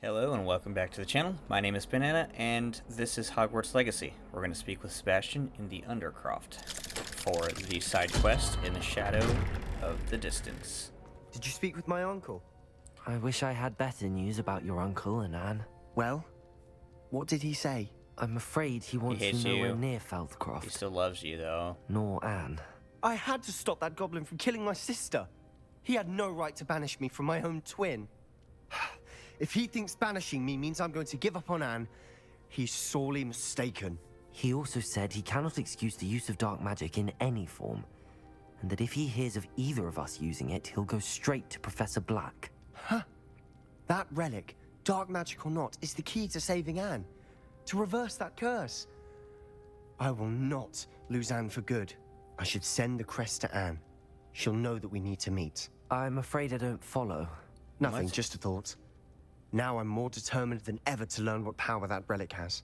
Hello and welcome back to the channel. My name is Banana and this is Hogwarts Legacy. We're going to speak with Sebastien in the Undercroft for the side quest in the Shadow of the Distance. Did you speak with my uncle? I wish I had better news about your uncle and Anne. Well, what did he say? I'm afraid he wants hates you nowhere you. near Feldcroft. He still loves you though. Nor Anne. I had to stop that goblin from killing my sister. He had no right to banish me from my own twin. If he thinks banishing me means I'm going to give up on Anne, he's sorely mistaken. He also said he cannot excuse the use of dark magic in any form, and that if he hears of either of us using it, he'll go straight to Professor Black. Huh? That relic, dark magic or not, is the key to saving Anne. To reverse that curse. I will not lose Anne for good. I should send the crest to Anne. She'll know that we need to meet. I'm afraid I don't follow. Nothing, What? just a thought. Now I'm more determined than ever to learn what power that relic has.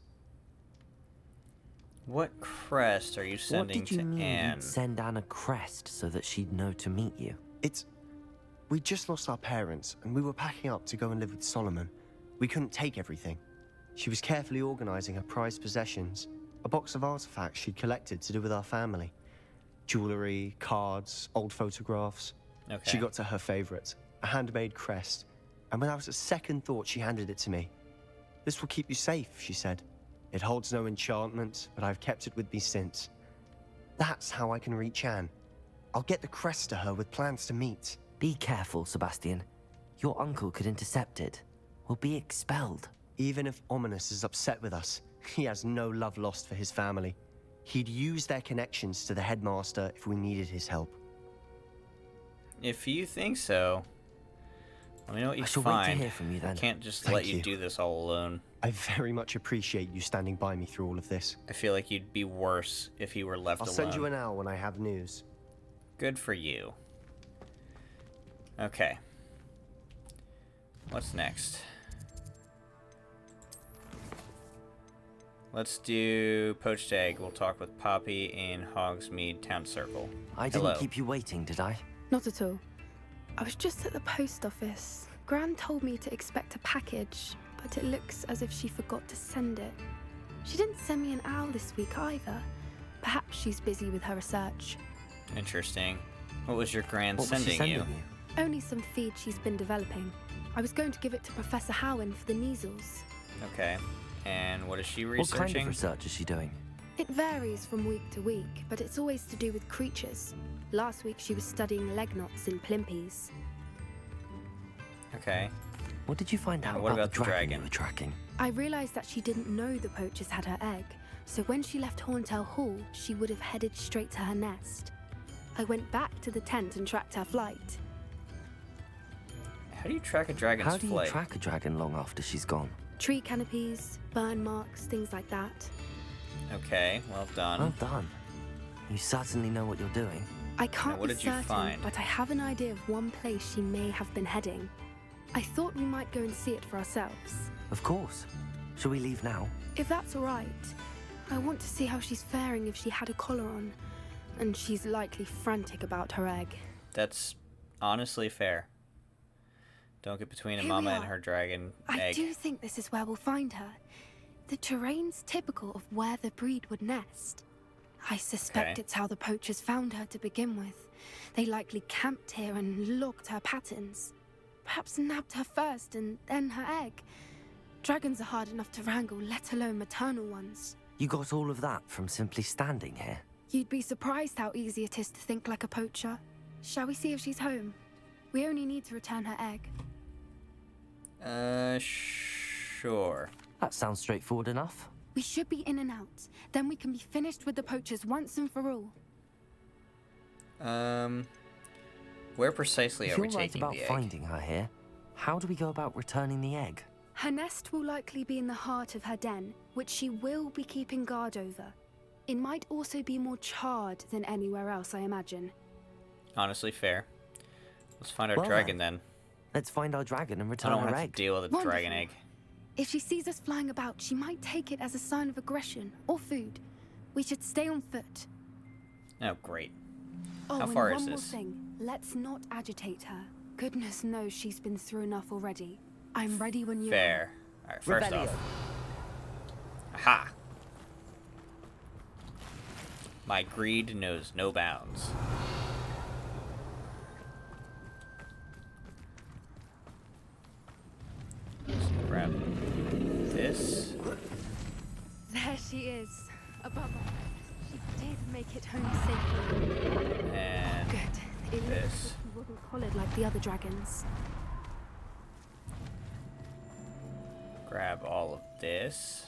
What crest are you What sending did you to mean Anne? you'd send Anne a crest so that she'd know to meet you? We just lost our parents, and we were packing up to go and live with Solomon. We couldn't take everything. She was carefully organizing her prized possessions, a box of artifacts she'd collected to do with our family. Jewelry, cards, old photographs. Okay. She got to her favorite, a handmade crest, and without a second thought, she handed it to me. This will keep you safe, she said. It holds no enchantment, but I've kept it with me since. That's how I can reach Anne. I'll get the crest to her with plans to meet. Be careful, Sebastien. Your uncle could intercept it. We'll be expelled. Even if Ominous is upset with us, he has no love lost for his family. He'd use their connections to the headmaster if we needed his help. If you think so, let me know what you I shall wait to find. hear from you then. I can't just Thank let you you. do this all alone. I very much appreciate you standing by me through all of this. I feel like you'd be worse if you were left I'll alone. send you an owl when I have news. Good for you. Okay. What's next? Let's do poached egg. We'll talk with Poppy in Hogsmeade Town Circle. I Hello. didn't keep you waiting, did I? Not at all. I was just at the post office. Gran told me to expect a package, but it looks as if she forgot to send it. She didn't send me an owl this week either. Perhaps she's busy with her research. Interesting. What was your grand What was she sending sending you? you? Only some feed she's been developing. I was going to give it to Professor Howen for the measles. Okay. And what is she What researching? kind of research is she doing? It varies from week to week, but it's always to do with creatures. Last week she was studying leg knots in plimpies. Okay. What did you find out what about about the the dragon dragon? you were tracking? I realized that she didn't know the poachers had her egg, so when she left Horntail Hall, she would have headed straight to her nest. I went back to the tent and tracked her flight. How do you track a dragon's How do you flight? track a dragon long after she's gone? Tree canopies, burn marks, things like that. Okay, well done. Well done. You certainly know what you're doing. I can't what be did you certain, find? but I have an idea of one place she may have been heading. I thought we might go and see it for ourselves. Of course. Shall we leave now? If that's all right, I want to see how she's faring if she had a collar on. And she's likely frantic about her egg. That's honestly fair. Don't get between a Here we mama and are. her dragon I egg. do think this is where we'll find her. The terrain's typical of where the breed would nest. I suspect Okay. it's how the poachers found her to begin with. They likely camped here and logged her patterns. Perhaps nabbed her first and then her egg. Dragons are hard enough to wrangle, let alone maternal ones. You got all of that from simply standing here. You'd be surprised how easy it is to think like a poacher. Shall we see if she's home? We only need to return her egg. Sure. That sounds straightforward enough. We should be in and out. Then we can be finished with the poachers once and for all. Where precisely If are we you're right taking about the egg? finding her here, how do we go about returning the egg? Her nest will likely be in the heart of her den, which she will be keeping guard over. It might also be more charred than anywhere else, I imagine. Honestly, fair. Let's find our Well dragon then. Let's find our dragon and I return don't her have to egg. deal with a dragon egg. If she sees us flying about, she might take it as a sign of aggression or food. We should stay on foot. Oh, great. Oh, How and far one is more this? thing. Let's not agitate her. Goodness knows she's been through enough already. I'm ready when you Fair. Alright, first Revelio. off. Aha! My greed knows no bounds. Just grab this. There she is, above us. She did make it home safely. And Good. It this. looks as if he wasn't collared like the other dragons. Grab all of this.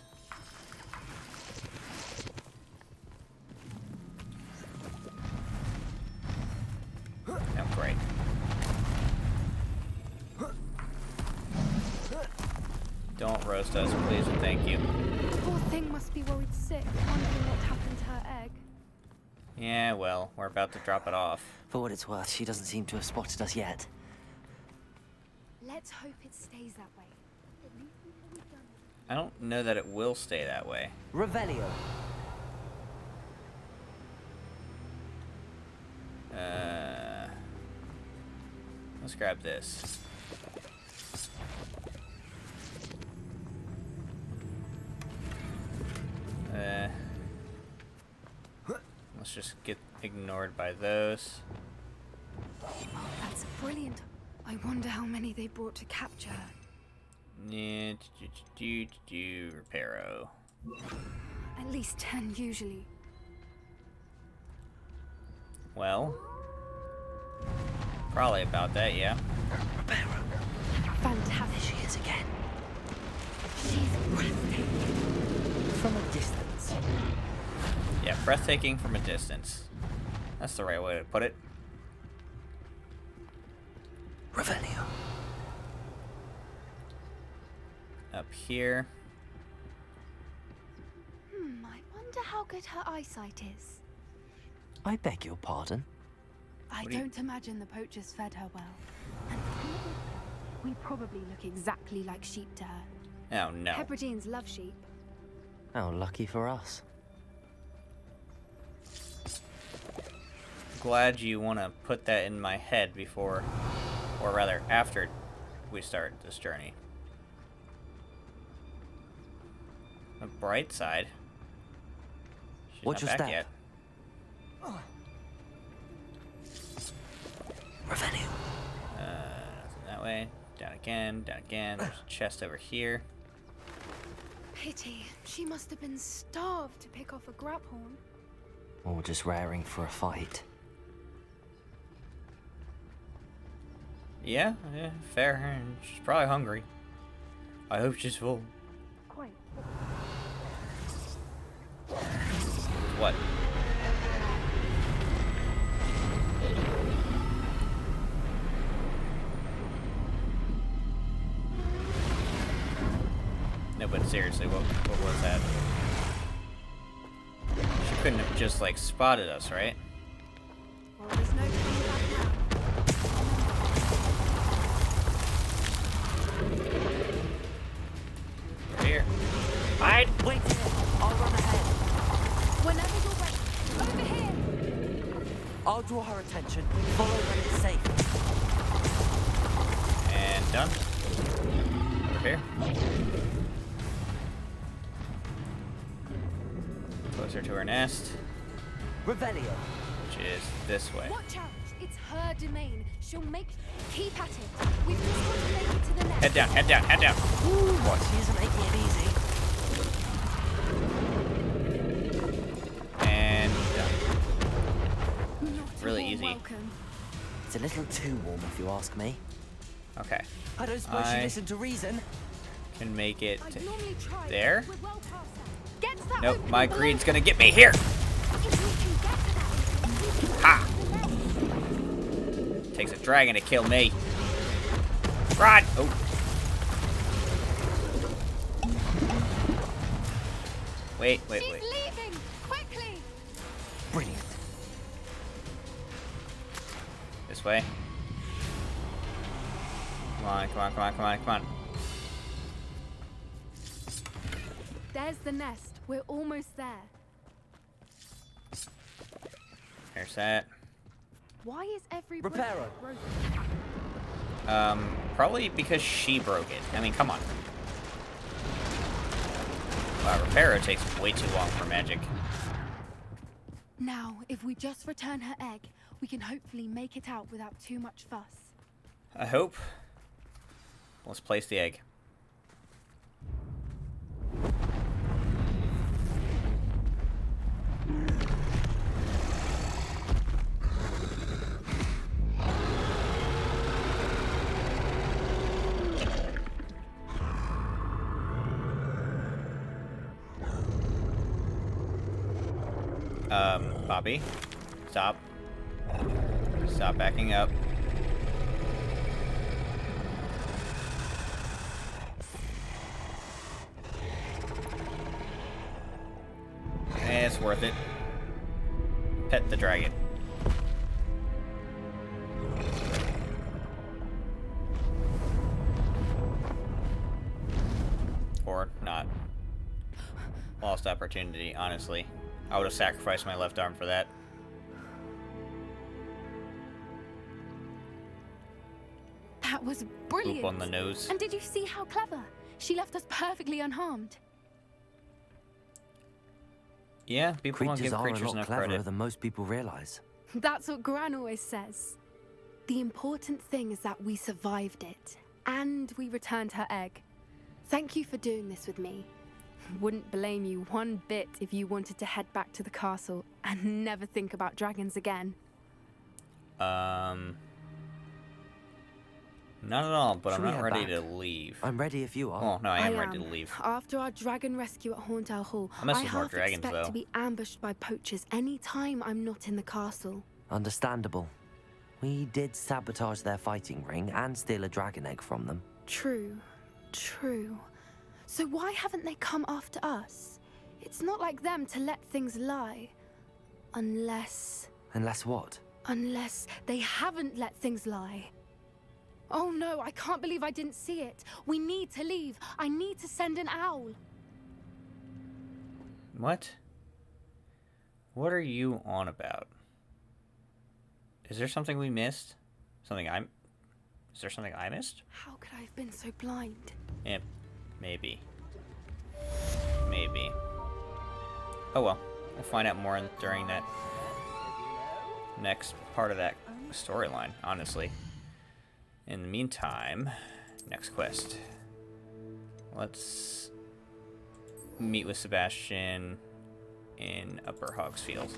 Oh, great. Don't roast us, please, and thank you. Poor thing must be worried sick, wondering what happened to her egg. Yeah, well, we're about to drop it off. For what it's worth, she doesn't seem to have spotted us yet. Let's hope it stays that way. I don't know that it will stay that way. Revelio. Let's grab this. Let's just get ignored by those. That's brilliant. I wonder how many they brought to capture her. Yeah, reparo. At least 10 usually. Well, probably about that, yeah. Fantastic. She is again. She's breathtaking. From a distance. Yeah, breathtaking from a distance. That's the right way to put it. Revelio. Up here. I wonder how good her eyesight is. I beg your pardon. I What do you- don't imagine the poachers fed her well. And we probably look exactly like sheep to her. Oh no. Hebrideans love sheep. How lucky for us. Glad you want to put that in my head before, or rather after we start this journey. The bright side. She's Watch not your back step. yet. Revelio. That way. Down again. Down again. There's a chest over here. Pity. She must have been starved to pick off a grabhorn. Or just raring for a fight. Yeah, fair. She's probably hungry. I hope she's full. Quite. What? No, but seriously, what was that? She couldn't have just, like, spotted us, right? Well, there's no coming back now. We're here. Hide! Wait here. I'll run ahead. Whenever you're ready. Over here. I'll draw her attention. Follow when it's safe. And done. Over here. Closer to her nest, Revelio. which is this way. Watch out. It's her domain. She'll make... Keep at it. We've just got to make it to the nest. Head down, head down, head down. Ooh, what? She isn't making it easy. And done. Not a Really warm easy. Welcome. It's a little too warm, if you ask me. Okay. I don't suppose I- she listened to reason. Can make it I'd to normally try, there. but we're well past that. Get to that Nope, opening my below. greed's gonna get me here. If we can get to that, Ha! Takes a dragon to kill me. Run! Oh. Wait. She's leaving! Quickly! Brilliant. This way. Come on. There's the nest. We're almost there. There's that. Why is every Reparo. broken? Probably because she broke it. I mean, come on. Wow, repair takes way too long for magic. Now, if we just return her egg, we can hopefully make it out without too much fuss. I hope. Let's place the egg. Poppy, stop. Stop backing up. It's worth it. Pet the dragon. Or not. Lost opportunity, honestly. I would have sacrificed my left arm for that. That was brilliant. Boop on the nose. And did you see how clever? She left us perfectly unharmed. Yeah, people don't Creatures give are a creatures lot enough cleverer credit. than most people realize. That's what Gran always says. The important thing is that we survived it, and we returned her egg. Thank you for doing this with me. Wouldn't blame you one bit if you wanted to head back to the castle and never think about dragons again. Not at all, but Should I'm we not head ready back? to leave. I'm ready if you are. Oh, no, I am ready to leave. After our dragon rescue at Hauntel Hall, I mess I with more half dragons, expect though. to be ambushed by poachers any time I'm not in the castle. Understandable. We did sabotage their fighting ring and steal a dragon egg from them. True, true. So why haven't they come after us? It's not like them to let things lie. Unless What? Unless they haven't let things lie. Oh no, I can't believe I didn't see it. We need to leave. I need to send an owl. What? What are you on about? Is there something we missed? Is there something I missed? How could I have been so blind? Eh, maybe. Maybe. Oh well. We'll find out more during that next part of that storyline, honestly. In the meantime, next quest. Let's meet with Sebastien in Upper Hogsfield.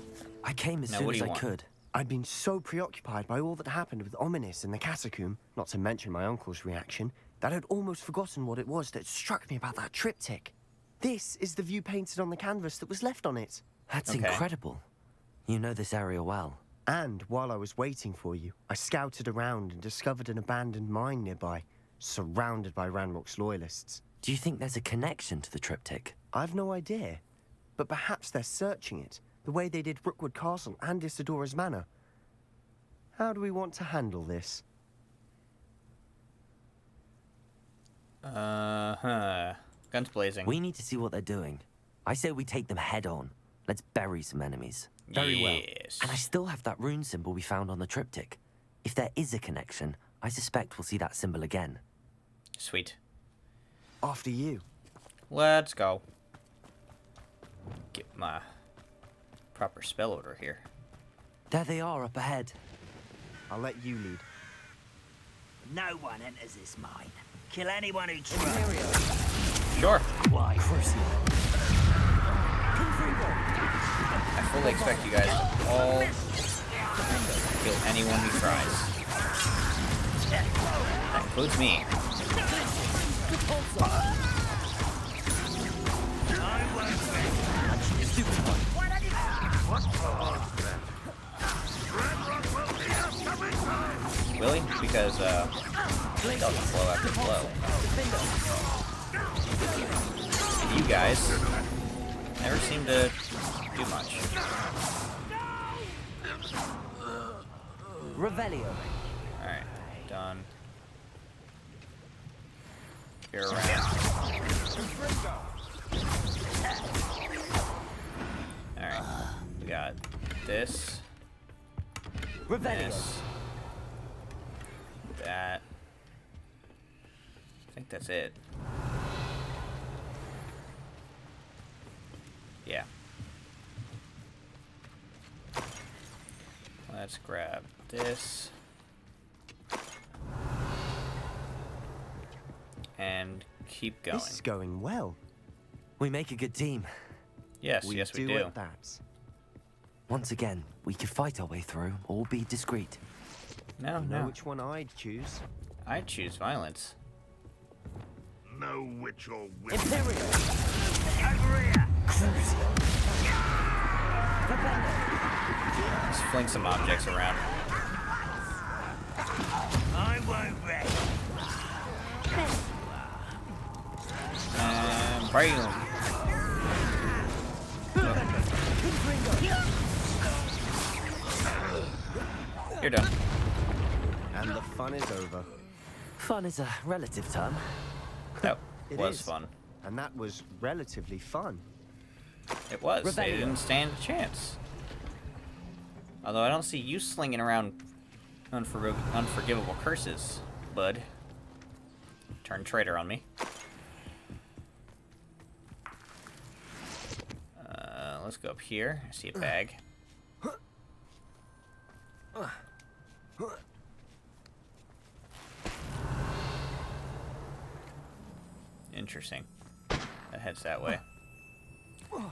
I came as Now, soon what do as you I want? could. I'd been so preoccupied by all that happened with Ominis and the catacomb, not to mention my uncle's reaction, that I'd almost forgotten what it was that struck me about that triptych. This is the view painted on the canvas that was left on it. That's Okay. incredible. You know this area well. And while I was waiting for you, I scouted around and discovered an abandoned mine nearby, surrounded by Ranrock's loyalists. Do you think there's a connection to the triptych? I've no idea, but perhaps they're searching it, the way they did Rookwood Castle and Isidora's Manor. How do we want to handle this? Guns blazing. We need to see what they're doing. I say we take them head on. Let's bury some enemies. Very well. Yes. And I still have that rune symbol we found on the triptych. If there is a connection, I suspect we'll see that symbol again. Sweet. After you. Let's go. Get my proper spell order here. There they are up ahead. I'll let you lead. No one enters this mine. Kill anyone who tries. Sure. Why? I fully expect you guys to all kill anyone who tries. That includes me. Really? Because, it doesn't flow after flow. And you guys never seem to do much. Revelio. Alright, done. You're around. Alright, we got this, Revelio. this, that, that's it. Yeah. Let's grab this. And keep going. This is going well. We make a good team. Yes, yes, we do. At that. Once again, we could fight our way through or be discreet. No, You know no. which one I'd choose? I'd choose violence. Know which or which. Imperial! Over here! Just fling some objects around. I won't rest. And bam. You're done. And the fun is over. Fun is a relative term. That It was is. fun. And that was relatively fun. It was. They Rebellion. didn't stand a chance. Although I don't see you slinging around unforgivable curses, bud. Turn traitor on me. Let's go up here. I see a bag. Interesting. That heads that way.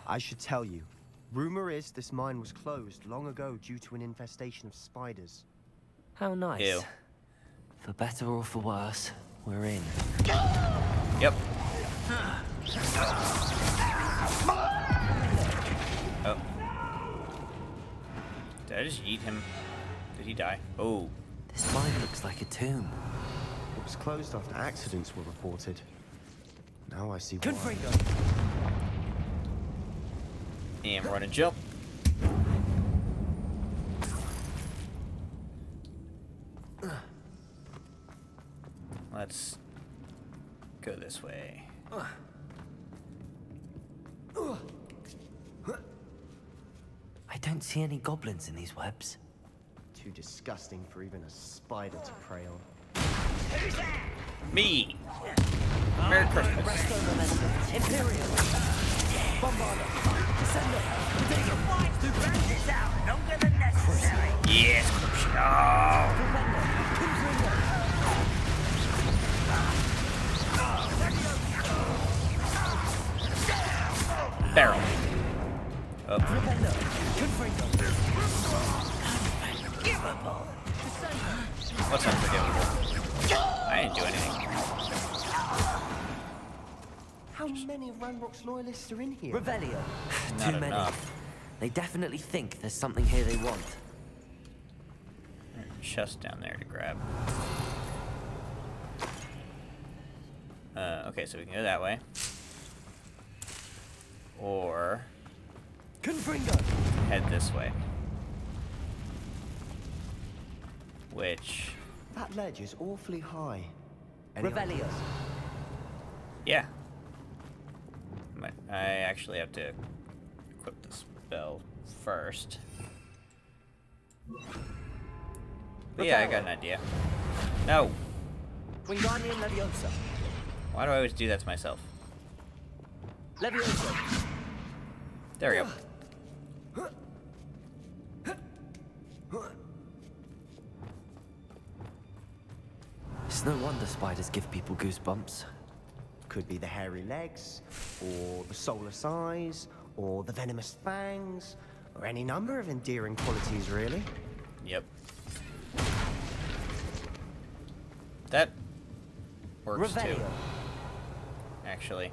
I should tell you. Rumor is this mine was closed long ago due to an infestation of spiders. How nice. Ew. For better or for worse, we're in. Yep. Oh. Did I just eat him? Did he die? Oh. This mine looks like a tomb. It was closed after accidents were reported. Now I see why. And run and jump. Let's go this way. I don't see any goblins in these webs. Too disgusting for even a spider to prey on. Me! Merry Christmas. Imperial! Bombarder! Descender! Take this out longer than necessary! Yes, barrel. Oh. What's unforgivable? I didn't do anything. How many of Ranrock's loyalists are in here? Revelio! Not Too many. enough. They definitely think there's something here they want. There's a chest down there to grab. Okay, so we can go that way. Or Confringo! head this way. Which, That ledge is awfully high. Any Revelio! ideas? yeah. I actually have to equip the spell first. But yeah, I got an idea. No! Wingardium Leviosa! Why do I always do that to myself? Leviosa! There we go. It's no wonder spiders give people goosebumps. Could be the hairy legs, or the soulless eyes, or the venomous fangs, or any number of endearing qualities, really. Yep. That works too. Revelio! Actually.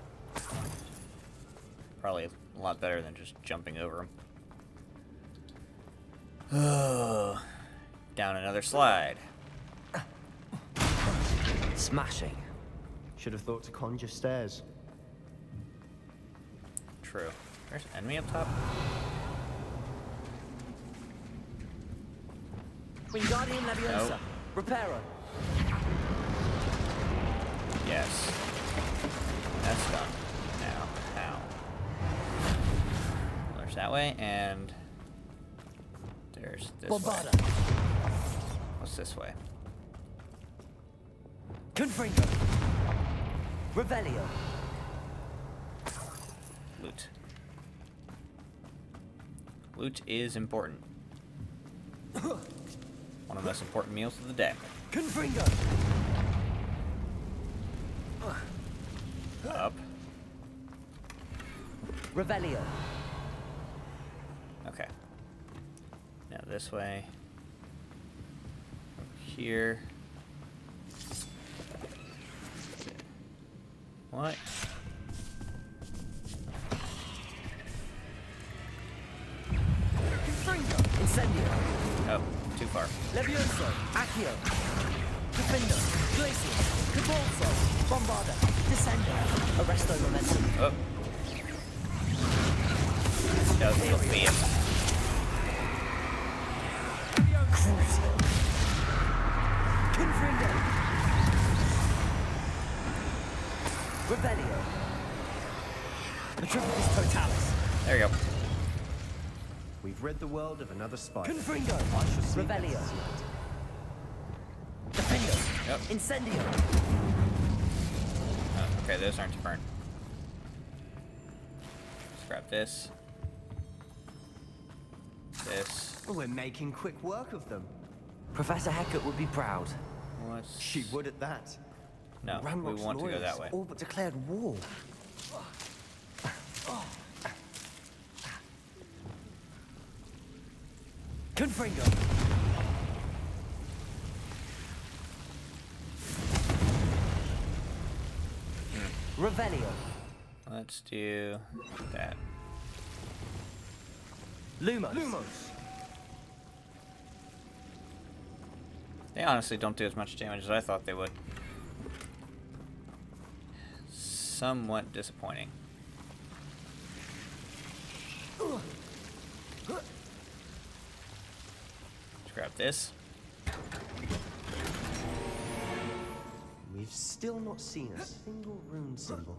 Probably a lot better than just jumping over them. Down another slide. Smashing. Should have thought to conjure stairs. True. There's an enemy up top. Wingardium Leviosa! Nope. Reparo! Yes. That's done. Now, how? There's that way, and there's this way. Bombarder! What's this way? Confringo! Revelio. Loot. Loot is important. One of the most important meals of the day. Confringo. Up. Revelio. Okay. Now this way. Over here. What? Confringo. Incendio. Oh, too far. Levioso. Accio. Defender. Glacier. Cabalso. Bombarda. Descender. Arresto Momentum. Oh. That was a little fierce. Crucio. Confringo. Revelio. Metropolis Totalis. There you go. We've rid the world of another spider. Confringo. I shall see Revelio. this tonight. Defender. Yep. Incendio. Oh, okay, those aren't to burn. Let's grab this. This. Well, we're making quick work of them. Professor Hecat would be proud. What's... She would at that. No, we Ranrock's want to go lawyers that way. all but declared war. Confringo. Revelio. Let's do that. Lumos. They honestly don't do as much damage as I thought they would. Somewhat disappointing. Let's grab this. We've still not seen a single rune symbol.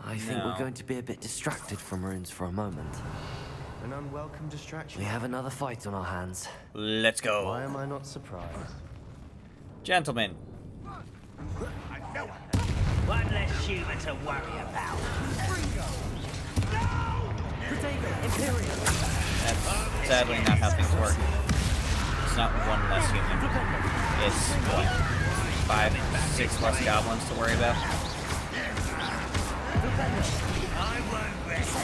I think No. we're going to be a bit distracted from runes for a moment. An unwelcome distraction. We have another fight on our hands. Let's go. Why am I not surprised? Gentlemen, One less human to worry about. Protego. Imperium. that's sadly not how things work. It's not one less human. It's, what, 5, 6 less goblins to worry about? I won't rest.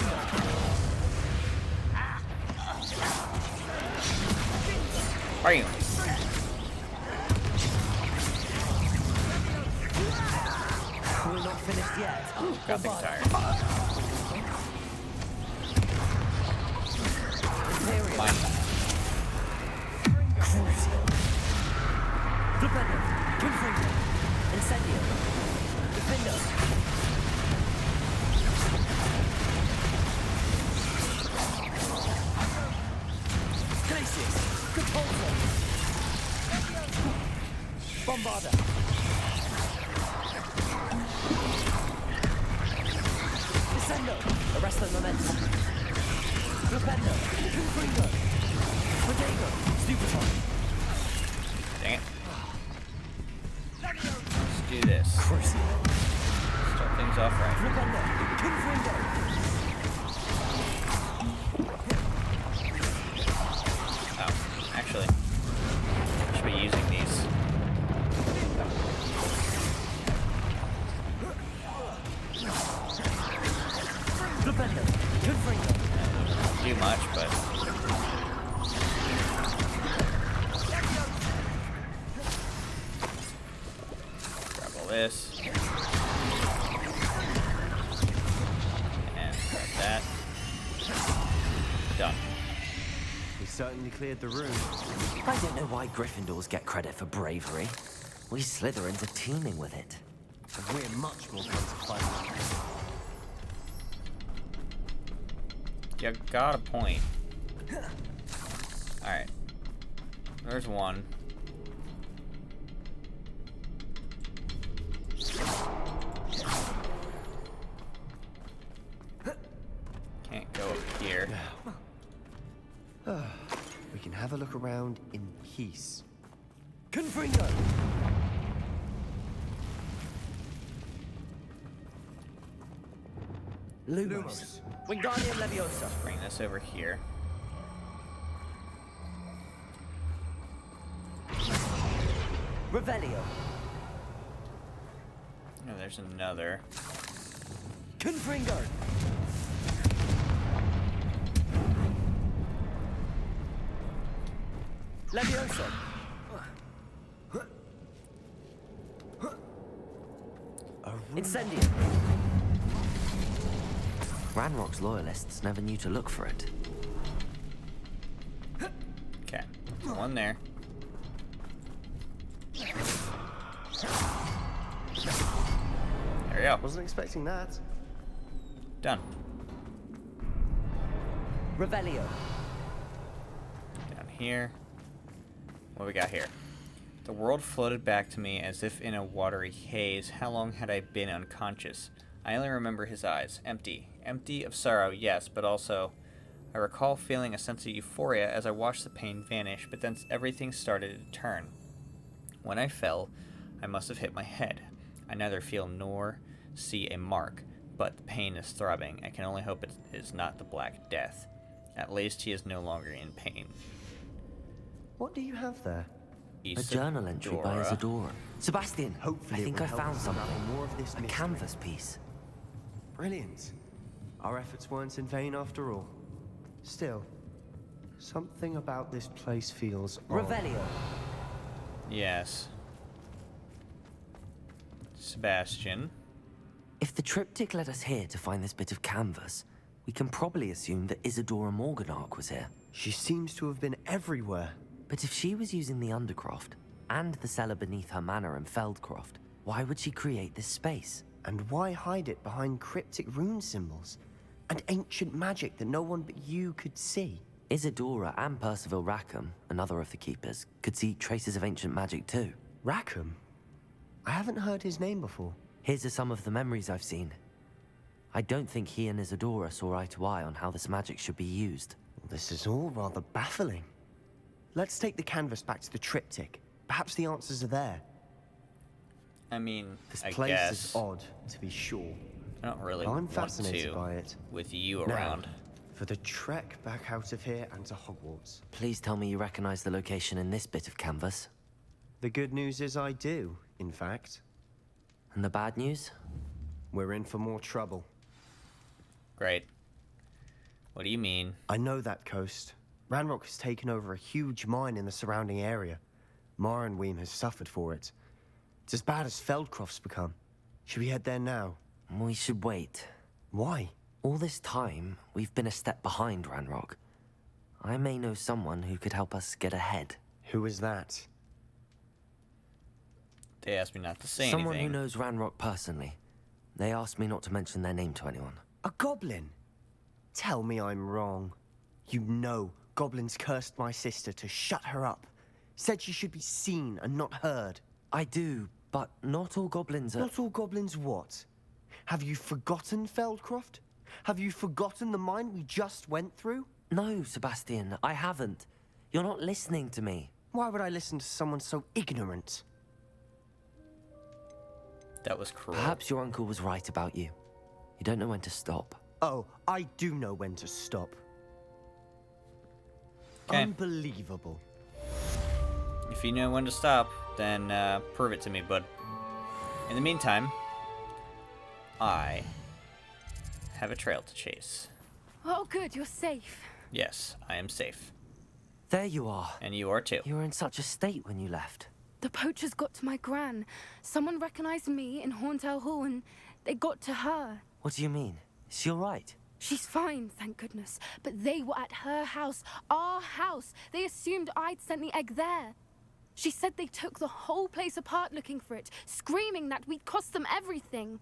Are you? We're not finished yet. Got things tired. Imperium. Fine. Flipendo. Confringo. Incendio. Defender. Glacius. Capulso. Bombarda. Descendo. Arresto Momentum. Flipendo. Confringo. Protego. Stupefy. Dang it. Let's do this. Crucio. Start things off right. Flipendo. Confringo. Oh, actually, I should be using these. Flipendo. Confringo. Don't do much, but grab all this. And grab that. Done. We certainly cleared the room. I don't know why Gryffindors get credit for bravery. We Slytherins are teeming with it. And we're much more fun to fight with. You got a point. Alright. There's one. Can't go up here. We can have a look around in peace. Confringo! Lumos. Wingardium Leviosa. Bring this over here. Revelio. Oh, there's another. Confringo. Leviosa. Incendio. Ranrock's loyalists never knew to look for it. Okay, one there. There we go. Wasn't expecting that. Done. Revelio. Down here. What we got here? The world floated back to me as if in a watery haze. How long had I been unconscious? I only remember his eyes. Empty. Empty of sorrow, yes, but also... I recall feeling a sense of euphoria as I watched the pain vanish, but then everything started to turn. When I fell, I must have hit my head. I neither feel nor see a mark, but the pain is throbbing. I can only hope it is not the Black Death. At least he is no longer in pain. What do you have there? A journal entry by Isadora. Sebastien, Hopefully I think it will I help found us something. unravel more of this A mystery. canvas piece. Brilliant. Our efforts weren't in vain after all. Still, something about this place feels odd. Revelio. Yes. Sebastien. If the triptych led us here to find this bit of canvas, we can probably assume that Isadora Morganach was here. She seems to have been everywhere. But if she was using the Undercroft, and the cellar beneath her manor in Feldcroft, why would she create this space? And why hide it behind cryptic rune symbols? And ancient magic that no one but you could see? Isadora and Percival Rackham, another of the keepers, could see traces of ancient magic too. Rackham? I haven't heard his name before. His are some of the memories I've seen. I don't think he and Isadora saw eye to eye on how this magic should be used. This is all rather baffling. Let's take the canvas back to the triptych. Perhaps the answers are there. I mean, This I place guess. is odd, to be sure. I don't really I'm want fascinated to by it. with you Now, around. for the trek back out of here and to Hogwarts. Please tell me you recognize the location in this bit of canvas. The good news is I do, in fact. And the bad news? We're in for more trouble. Great. What do you mean? I know that coast. Ranrock has taken over a huge mine in the surrounding area. Mornweem has suffered for it. It's as bad as Feldcroft's become. Should we head there now? We should wait. Why? All this time, we've been a step behind Ranrock. I may know someone who could help us get ahead. Who is that? They asked me not to say Someone anything. who knows Ranrock personally. They asked me not to mention their name to anyone. A goblin? Tell me I'm wrong. You know goblins cursed my sister to shut her up. Said she should be seen and not heard. I do, but not all goblins are... Not all goblins what? Have you forgotten Feldcroft? Have you forgotten the mine we just went through? No, Sebastien, I haven't. You're not listening to me. Why would I listen to someone so ignorant? That was cruel. Perhaps your uncle was right about you. You don't know when to stop. Oh, I do know when to stop. Okay. Unbelievable. If you know when to stop, then prove it to me, bud. In the meantime, I have a trail to chase. Oh, good, you're safe. Yes, I am safe. There you are. And you are too. You were in such a state when you left. The poachers got to my gran. Someone recognized me in Horntail Hall and they got to her. What do you mean? Is she all right? She's fine, thank goodness. But they were at her house, our house. They assumed I'd sent the egg there. She said they took the whole place apart looking for it, screaming that we'd cost them everything.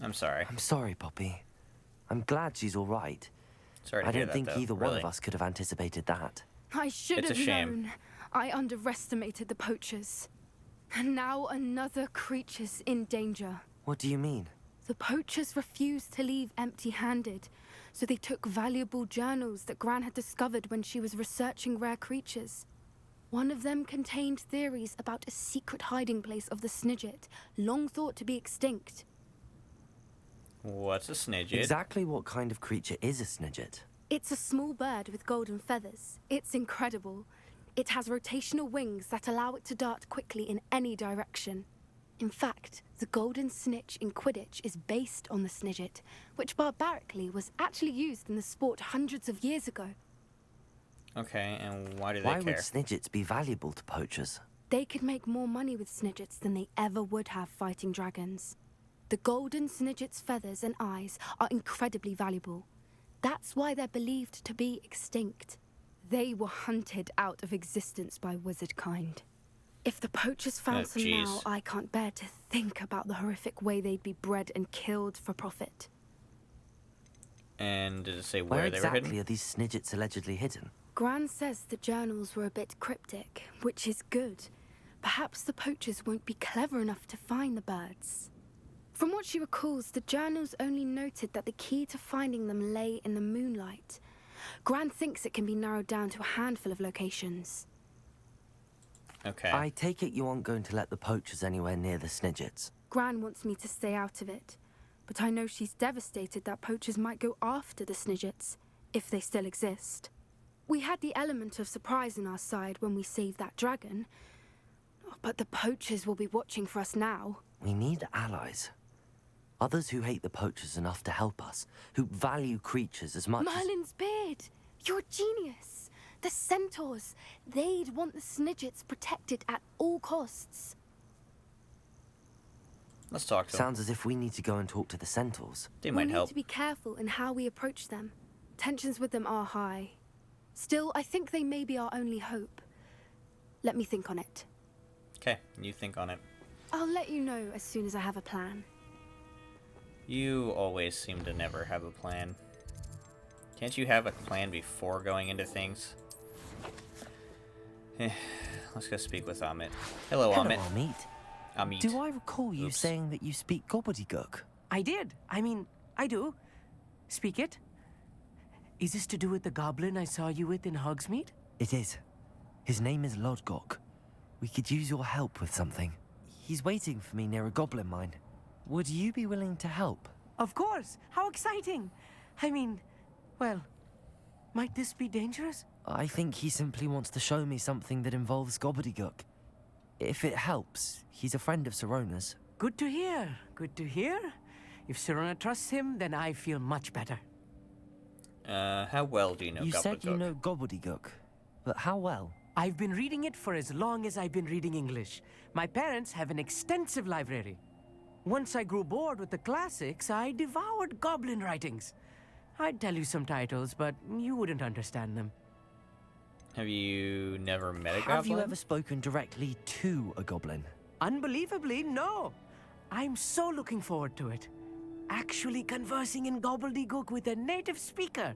I'm sorry. I'm sorry, Poppy. I'm glad she's all right. Sorry to I hear don't that, think though. either one Really. of us could have anticipated that. I should It's a have shame. known. I underestimated the poachers. And now another creature's in danger. What do you mean? The poachers refused to leave empty-handed, so they took valuable journals that Gran had discovered when she was researching rare creatures. One of them contained theories about a secret hiding place of the Snidget, long thought to be extinct. What's a snidget? Exactly what kind of creature is a snidget? It's a small bird with golden feathers. It's incredible. It has rotational wings that allow it to dart quickly in any direction. In fact, the golden snitch in Quidditch is based on the snidget, which barbarically was actually used in the sport hundreds of years ago. Okay, and why do they Why care? would snidgets be valuable to poachers? They could make more money with snidgets than they ever would have fighting dragons. The golden snidget's feathers and eyes are incredibly valuable. That's why they're believed to be extinct. They were hunted out of existence by wizard kind. If the poachers found some now, I can't bear to think about the horrific way they'd be bred and killed for profit. And did it say Where where they were exactly hidden? are these snidgets allegedly hidden? Gran says the journals were a bit cryptic, which is good. Perhaps the poachers won't be clever enough to find the birds. From what she recalls, the journals only noted that the key to finding them lay in the moonlight. Gran thinks it can be narrowed down to a handful of locations. Okay. I take it you aren't going to let the poachers anywhere near the snidgets. Gran wants me to stay out of it, but I know she's devastated that poachers might go after the snidgets, if they still exist. We had the element of surprise on our side when we saved that dragon, but the poachers will be watching for us now. We need allies. Others who hate the poachers enough to help us, who value creatures as much as... Merlin's beard! You're a genius! The centaurs! They'd want the snidgets protected at all costs. Let's talk to them. Sounds as if we need to go and talk to the centaurs. They We'll might need help. to be careful in how we approach them. Tensions with them are high. Still, I think they may be our only hope. Let me think on it. Okay, you think on it. I'll let you know as soon as I have a plan. You always seem to never have a plan. Can't you have a plan before going into things? Let's go speak with Amit. Hello, Hello, Amit. Amit. Amit. Do I recall you Oops. saying that you speak gobbledygook? I did. I mean, I do. Speak it. Is this to do with the goblin I saw you with in Hogsmeade? It is. His name is Lodgok. We could use your help with something. He's waiting for me near a goblin mine. Would you be willing to help? Of course. How exciting. I mean, well, might this be dangerous? I think he simply wants to show me something that involves gobbledygook. If it helps, he's a friend of Sirona's. Good to hear. Good to hear. If Sirona trusts him, then I feel much better. How well do you know You said you gobbledygook? know gobbledygook, but how well? I've been reading it for as long as I've been reading English. My parents have an extensive library. Once I grew bored with the classics, I devoured goblin writings. I'd tell you some titles, but you wouldn't understand them. Have you never met a goblin? Have you ever spoken directly to a goblin? Unbelievably, no. I'm so looking forward to it. Actually conversing in gobbledygook with a native speaker.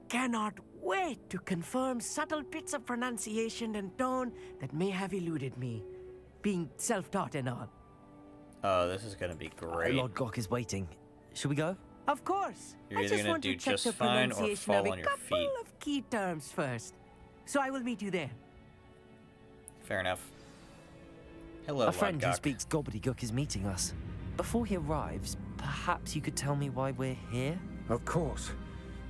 Cannot wait to confirm subtle bits of pronunciation and tone that may have eluded me. Being self-taught and all. Oh, this is gonna be great. Lodgok is waiting. Should we go? Of course. You're I either just gonna want do to check just the fine or pronunciation fall of on a your couple feet. of key terms first. So I will meet you there. Fair enough. Hello, A friend who Lodgok. speaks gobbledygook is meeting us. Before he arrives, perhaps you could tell me why we're here? Of course.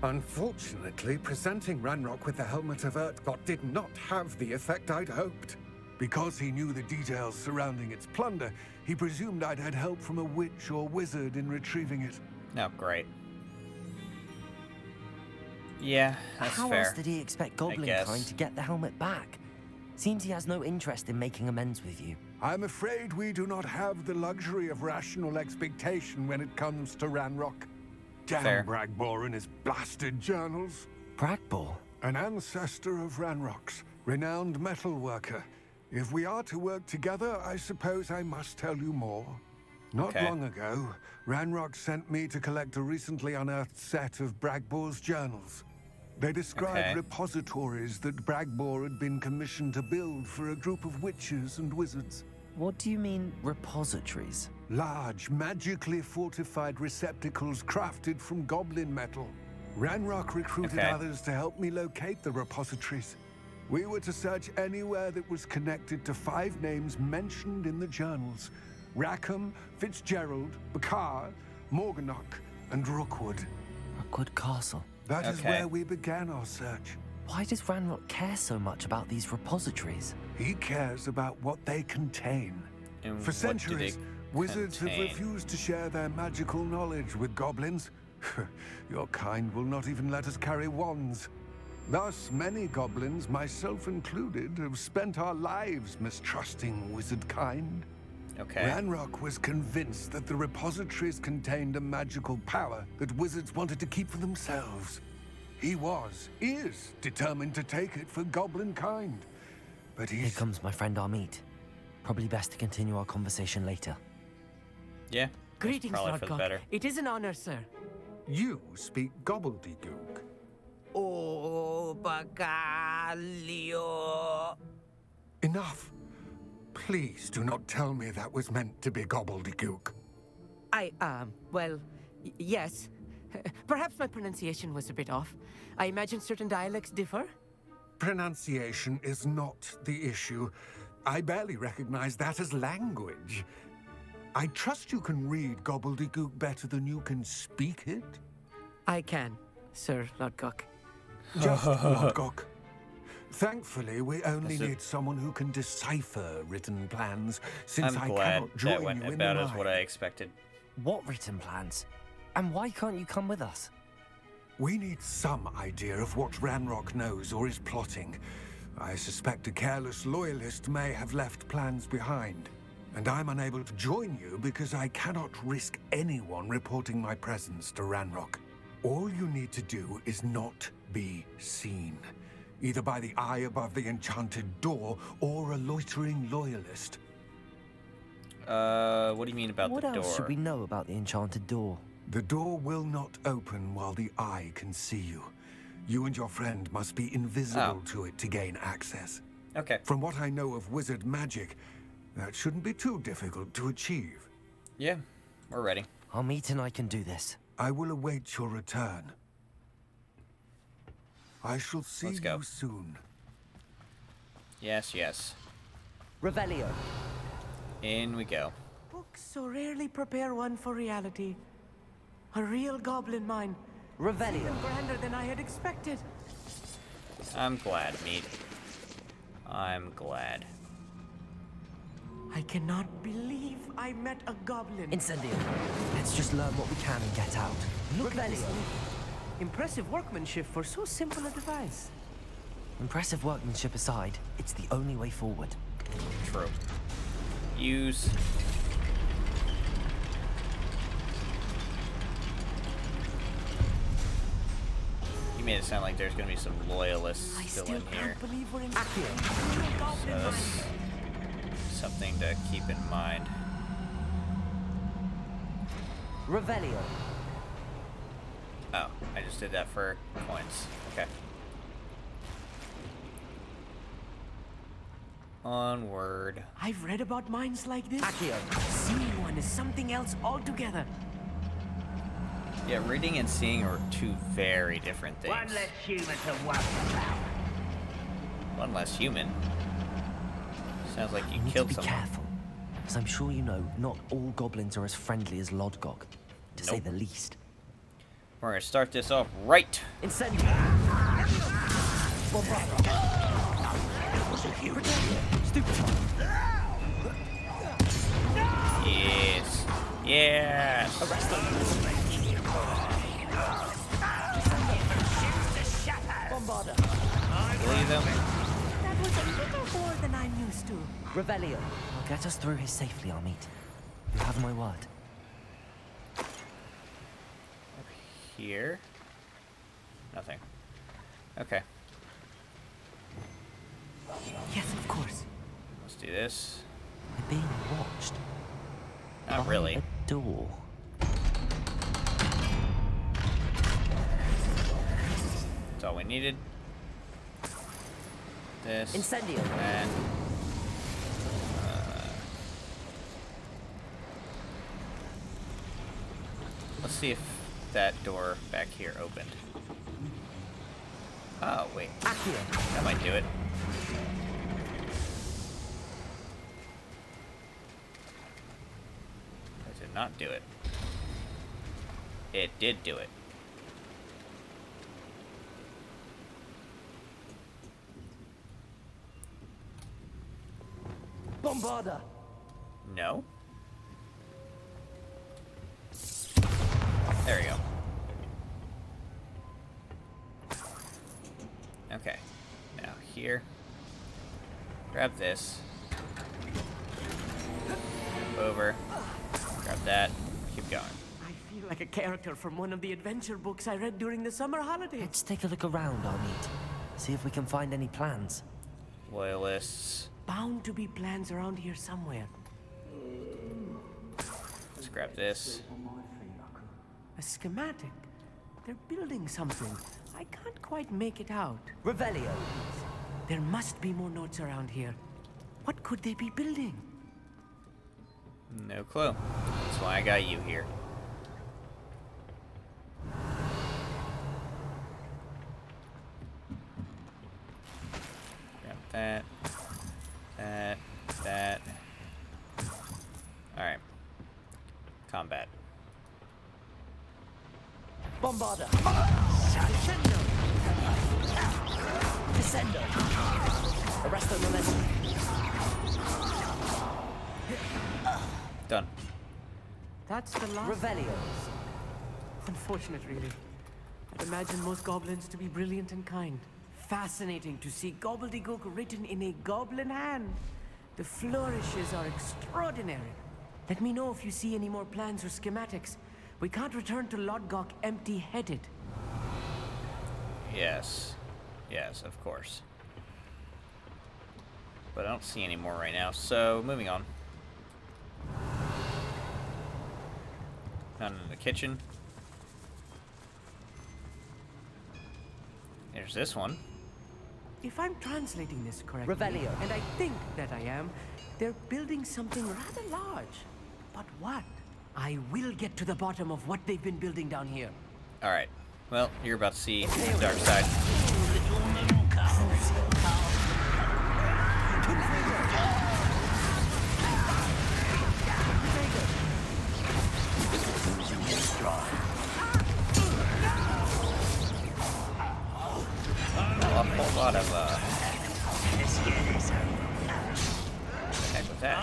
Unfortunately, presenting Ranrock with the helmet of Urtkot did not have the effect I'd hoped. Because he knew the details surrounding its plunder, he presumed I'd had help from a witch or wizard in retrieving it. No, great. Yeah, that's How fair. else did he expect Goblin guess. Kind to get the helmet back? Seems he has no interest in making amends with you. I'm afraid we do not have the luxury of rational expectation when it comes to Ranrock. Damn Fair. Bragbor and his blasted journals. Bragbor? An ancestor of Ranrock's, renowned metal worker. If we are to work together, I suppose I must tell you more. Not Okay. long ago, Ranrock sent me to collect a recently unearthed set of Bragbor's journals. They described Okay. repositories that Bragbor had been commissioned to build for a group of witches and wizards. What do you mean, repositories? Large, magically fortified receptacles crafted from goblin metal. Ranrock recruited Okay. others to help me locate the repositories. We were to search anywhere that was connected to 5 names mentioned in the journals. Rackham, Fitzgerald, Bakar, Morganach, and Rookwood. Rookwood Castle. That is Okay. where we began our search. Why does Ranrock care so much about these repositories? He cares about what they contain. And For what do centuries, they wizards have contain? refused to share their magical knowledge with goblins. Your kind will not even let us carry wands. Thus, many goblins, myself included, have spent our lives mistrusting wizard kind. Okay. Ranrock was convinced that the repositories contained a magical power that wizards wanted to keep for themselves. He is determined to take it for goblin kind. But Here he's... comes my friend Amit. Probably best to continue our conversation later. Yeah. that's Greetings, probably Lord for the Cock. better. It is an honor, sir. You speak gobbledygook. Oh, Bagalio. Enough. Please do not tell me that was meant to be gobbledygook. Well, yes. Perhaps my pronunciation was a bit off. I imagine certain dialects differ. Pronunciation is not the issue. I barely recognize that as language. I trust you can read gobbledygook better than you can speak it. I can, Sir Lord Cock. Just Lodgok. Thankfully, we only Is it- need someone who can decipher written plans, since I'm I glad cannot join that went you in about the as what mine. I expected. What written plans? And why can't you come with us? We need some idea of what Ranrock knows or is plotting. I suspect a careless loyalist may have left plans behind. And I'm unable to join you because I cannot risk anyone reporting my presence to Ranrock. All you need to do is not be seen. Either by the eye above the enchanted door or a loitering loyalist. What do you mean about What the else door? should we know about the enchanted door? The door will not open while the eye can see you. You and your friend must be invisible to it to gain access. Okay. From what I know of wizard magic, that shouldn't be too difficult to achieve. Yeah, we're ready. Amit and I can do this. I will await your return. I shall see Let's go. you soon. Yes, yes. Revelio. In we go. Books so rarely prepare one for reality. A real goblin mine. Revelio. Even grander than I had expected. I'm glad, Mead. I'm glad. I cannot believe I met a goblin. Incendio. Let's just learn what we can and get out. Look at this. Impressive workmanship for so simple a device. Impressive workmanship aside, it's the only way forward. True. Use. You made it sound like there's gonna be some loyalists I still still in here. can't believe we're in a So goblin mine. that's something to keep in mind. Revelio. Oh, I just did that for coins. Okay. Onward. I've read about mines like this. Accio. Seeing one is something else altogether. Yeah, reading and seeing are two very different things. One less human to worry about. One less human. Sounds like you You need to killed be someone. careful. As I'm sure you know, not all goblins are as friendly as Lodgok, to say Nope. the least. We're gonna start this off right. Incendio. Yes. Yes. Believe them. That was a little more than I'm used to. Revelio. Get us through here safely, Amit. You have my word. Here. Nothing. Okay. Yes, of course. Let's do this. We're being watched. Not By really. a door. That's all we needed. This. Incendio. And. Let's see if that door back here opened. Oh, wait. Accio. That might do it. That did not do it. It did do it. Bombarder! No. There we go. Okay. Now here. Grab this. Over. Grab that. Keep going. I feel like a character from one of the adventure books I read during the summer holidays. Let's take a look around, Arneet. See if we can find any plans. Loyalists. Bound to be plans around here somewhere. Let's grab this. A schematic. They're building something. I can't quite make it out. Revelio. There must be more notes around here. What could they be building? No clue. That's why I got you here. Grab that. That. Alright. Combat. Bombarder! Descendo! Descendo! Arresto momentum. Done. That's the last. Revelios. Unfortunate, really. I'd imagine most goblins to be brilliant and kind. Fascinating to see gobbledygook written in a goblin hand. The flourishes are extraordinary. Let me know if you see any more plans or schematics. We can't return to Lodgok empty-headed. Yes. Yes, of course. But I don't see any more right now, so moving on. Down in the kitchen. There's this one. If I'm translating this correctly, Revelio. and I think that I am, they're building something rather large. But what? I will get to the bottom of what they've been building down here. Alright. Well, you're about to see the dark side. A whole lot of, heck with that.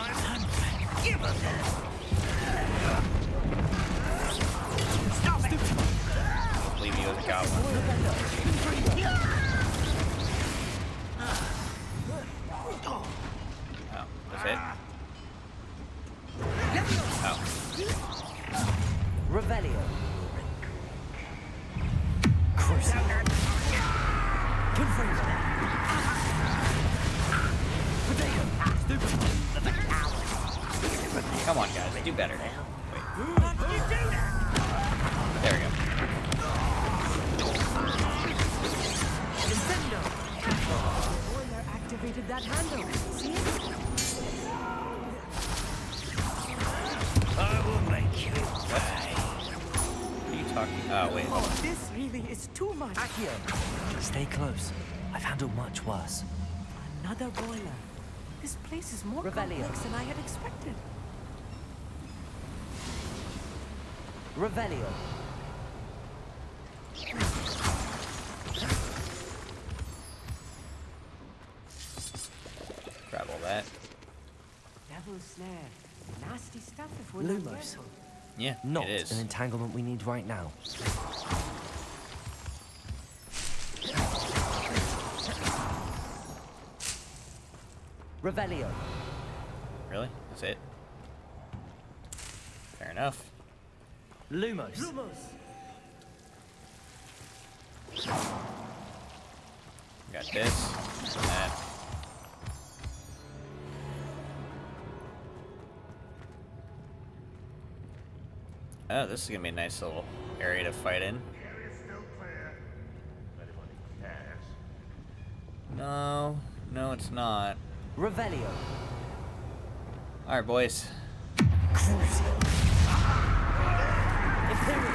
Leave you as a goblin. Oh, that's it? Oh. Revelio. Crucible. Confringo. Come on, guys, do better. Wait. There we go. Descendo! The boiler activated that handle. See it? I will make you pay. What are you talking? Oh, wait. Oh, this really is too much. Accio. Stay close. I've handled much worse. Another boiler. This place is more Revelio. complex than I had expected. Revelio. Grab all that. Devil's snare. Nasty stuff if we're not Lumos. careful. Yeah, Not it is. an entanglement we need right now. Revelio. Really? That's it? Fair enough. Lumos. Lumos. Got this. And that. Oh, this is gonna be a nice little area to fight in. Area still clear. Anybody cares? No, no, it's not. Revelio. Alright, boys. Crucible. Imperial.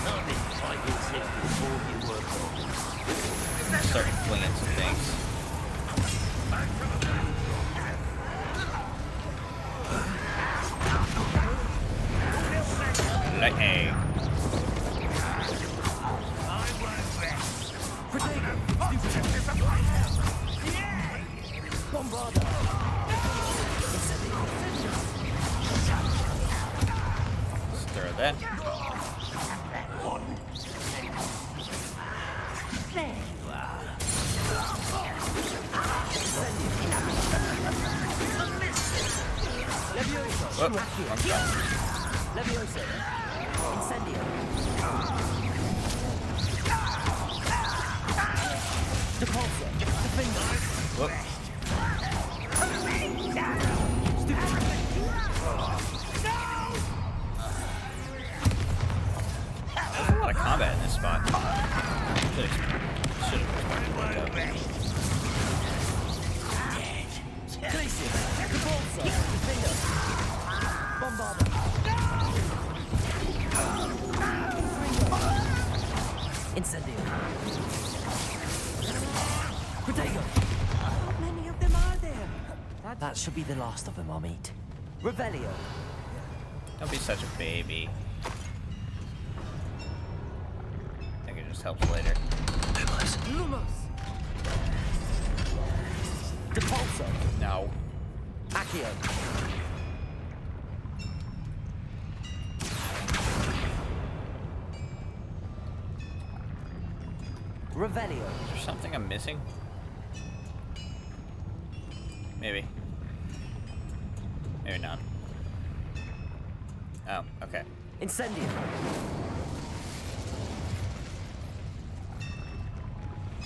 I've been fighting since before you were born. Start flinging some things. I? Hey. Let's throw that. Oh, wrong spot. Levioso. Incendio. Depulso. Defender. Whoop. There's a lot of combat in this spot. Should have expected. Glacier. Depulso. Defender. Bombarda. Incendio. Protego. How many of them are there? That should be the last of them, I'll meet. Revelio. Don't be such a baby. I think it just helps later. Lumos. Depulso. No. Accio. Revelio. Is there something I'm missing? Maybe. Maybe not. Oh, okay. Incendio.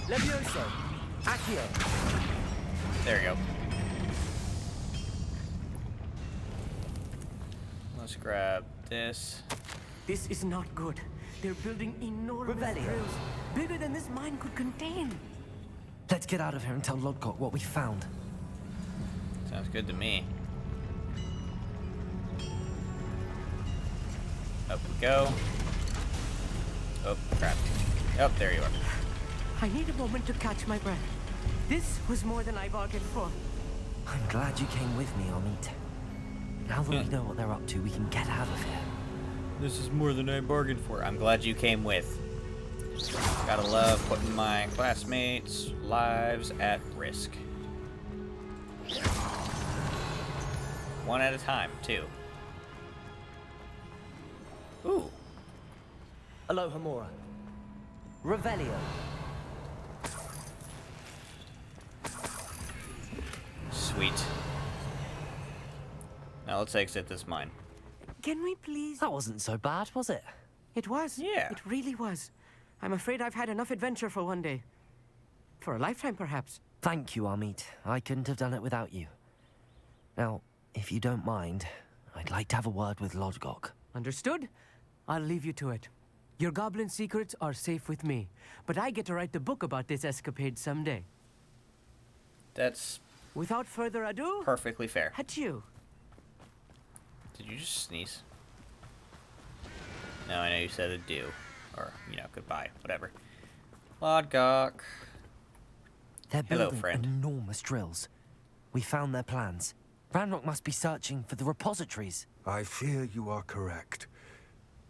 Levioso. Accio. There we go. Let's grab this. This is not good. They're building enormous Revelio. drills, bigger than this mine could contain. Let's get out of here and tell Lodgok what we found. Sounds good to me. Up we go. Oh, crap. Oh, there you are. I need a moment to catch my breath. This was more than I bargained for. I'm glad you came with me, Amit. Now that we know what they're up to, we can get out of here. This is more than I bargained for. I'm glad you came with. Gotta love putting my classmates' lives at risk. One at a time, too. Ooh. Alohomora. Revelio. Sweet. Now let's exit this mine. Can we please? That wasn't so bad, was it? It was. Yeah. It really was. I'm afraid I've had enough adventure for one day. For a lifetime, perhaps. Thank you, Amit. I couldn't have done it without you. Now, if you don't mind, I'd like to have a word with Lodgok. Understood? I'll leave you to it. Your goblin secrets are safe with me, but I get to write the book about this escapade someday. That's Without further ado, perfectly fair. adieu. Did you just sneeze? No, I know you said adieu. Or, you know, goodbye. Whatever. Lodgok. They're Hello, building friend. enormous drills. We found their plans. Ranrock must be searching for the repositories. I fear you are correct.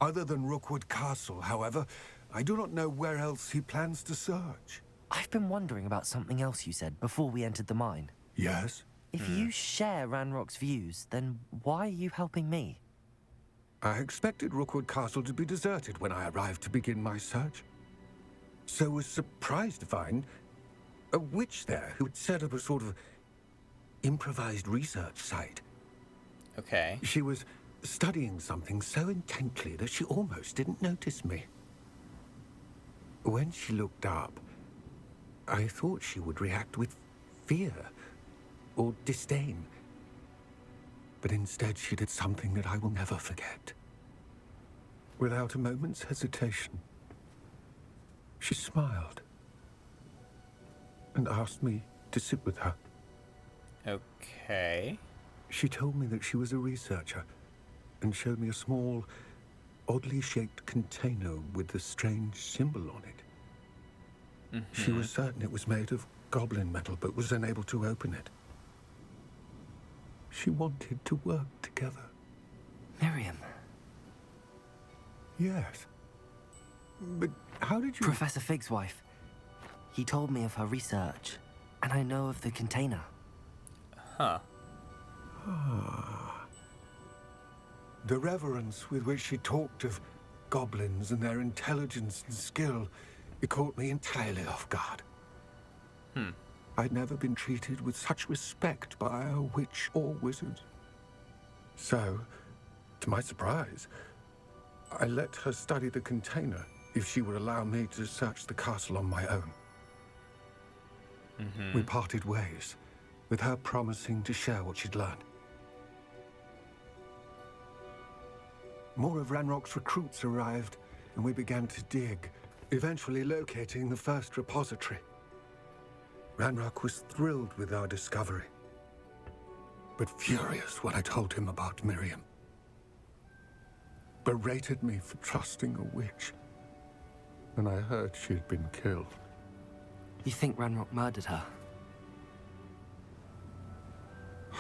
Other than Rookwood Castle, however, I do not know where else he plans to search. I've been wondering about something else you said before we entered the mine. Yes? If you share Ranrock's views, then why are you helping me? I expected Rookwood Castle to be deserted when I arrived to begin my search. So was surprised to find a witch there who had set up a sort of improvised research site. Okay. She was studying something so intently that she almost didn't notice me. When she looked up, I thought she would react with fear or disdain. But instead she did something that I will never forget. Without a moment's hesitation, she smiled and asked me to sit with her. Okay. She told me that she was a researcher and showed me a small, oddly shaped container with a strange symbol on it. She was certain it was made of goblin metal, but was unable to open it. She wanted to work together. Miriam. Yes. But how did you... Professor Fig's wife. He told me of her research, and I know of the container. Huh. The reverence with which she talked of goblins and their intelligence and skill, it caught me entirely off guard. I'd never been treated with such respect by a witch or wizard. So, to my surprise, I let her study the container if she would allow me to search the castle on my own. We parted ways, with her promising to share what she'd learned. More of Ranrock's recruits arrived, and we began to dig, eventually locating the first repository. Ranrock was thrilled with our discovery, but furious when I told him about Miriam. Berated me for trusting a witch, and I heard she'd been killed. You think Ranrock murdered her?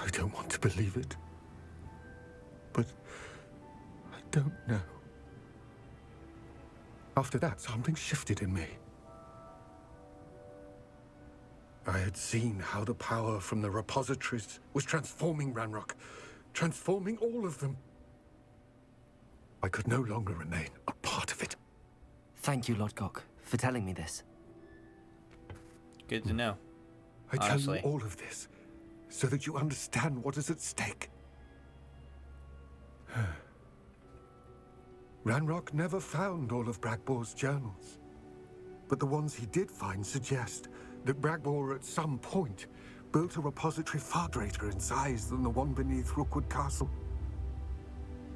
I don't want to believe it, but I don't know. After that, something shifted in me. I had seen how the power from the repositories was transforming Ranrock, transforming all of them. I could no longer remain a part of it. Thank you, Lodgok, for telling me this. Good to know. I tell Honestly. you all of this so that you understand what is at stake. Ranrock never found all of Bragbor's journals, but the ones he did find suggest that Bragbor at some point built a repository far greater in size than the one beneath Rookwood Castle.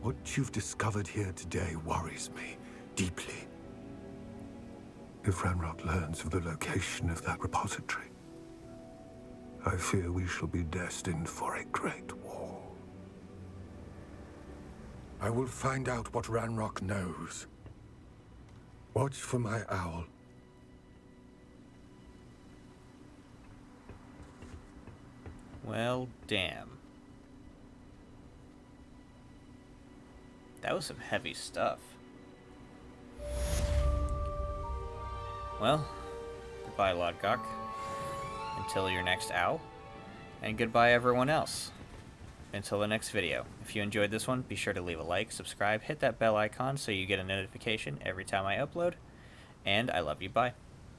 What you've discovered here today worries me deeply. If Ranrock learns of the location of that repository, I fear we shall be destined for a great war. I will find out what Ranrock knows. Watch for my owl. Well, damn. That was some heavy stuff. Well, goodbye, Lodgok. Until your next owl. And goodbye, everyone else. Until the next video. If you enjoyed this one, be sure to leave a like, subscribe, hit that bell icon so you get a notification every time I upload. And I love you. Bye.